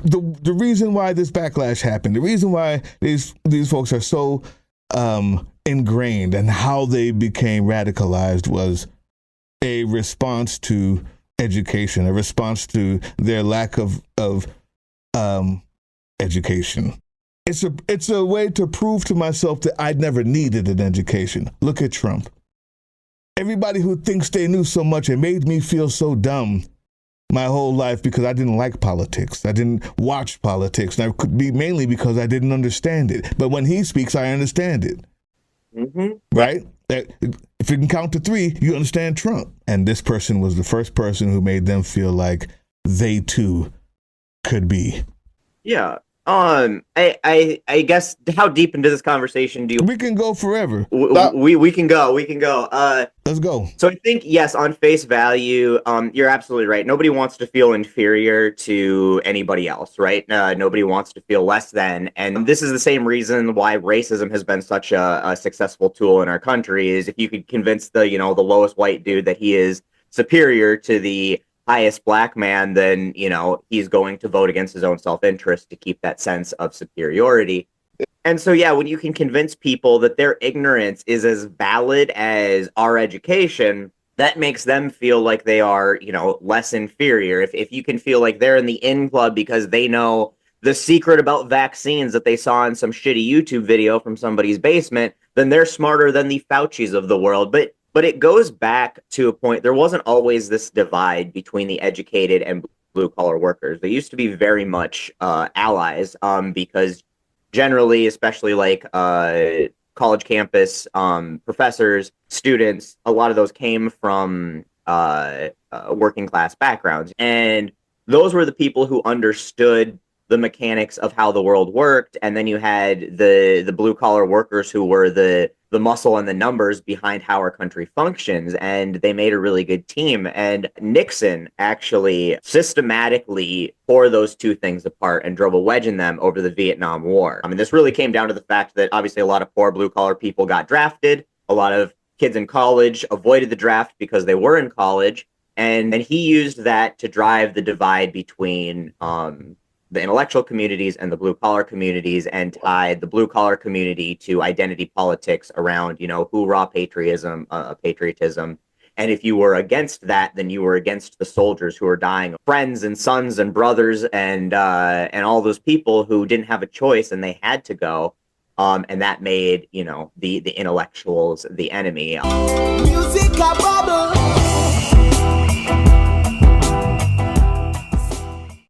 the reason why this backlash happened, the reason why these folks are so ingrained and how they became radicalized was a response to education, a response to their lack of education. It's a way to prove to myself that I never needed an education. Look at Trump. Everybody who thinks they knew so much, it made me feel so dumb my whole life because I didn't like politics. I didn't watch politics. And it could be mainly because I didn't understand it. But when he speaks, I understand it. Mm-hmm. Right? If you can count to 3, you understand Trump. And this person was the first person who made them feel like they too could be. Yeah. I guess, how deep into this conversation do you... We can go forever. We can go. Let's go. So I think, yes, on face value, you're absolutely right. Nobody wants to feel inferior to anybody else, right? Nobody wants to feel less than. And this is the same reason why racism has been such a successful tool in our country, is if you could convince the lowest white dude that he is superior to the highest black man, then, he's going to vote against his own self-interest to keep that sense of superiority. And so, yeah, when you can convince people that their ignorance is as valid as our education, that makes them feel like they are, less inferior. If you can feel like they're in the in club because they know the secret about vaccines that they saw in some shitty YouTube video from somebody's basement, then they're smarter than the Faucis of the world. But it goes back to a point. There wasn't always this divide between the educated and blue-collar workers. They used to be very much allies because generally, especially like college campus professors, students, a lot of those came from working-class backgrounds. And those were the people who understood the mechanics of how the world worked. And then you had the blue-collar workers who were the muscle and the numbers behind how our country functions, and they made a really good team. And Nixon actually systematically tore those two things apart and drove a wedge in them over the Vietnam War. I mean, this really came down to the fact that obviously a lot of poor blue-collar people got drafted. A lot of kids in college avoided the draft because they were in college, and he used that to drive the divide between the intellectual communities and the blue-collar communities, and tied the blue-collar community to identity politics around, hoorah patriotism. And if you were against that, then you were against the soldiers who were dying, friends and sons and brothers and all those people who didn't have a choice and they had to go. And that made, the intellectuals the enemy. Music a bubble.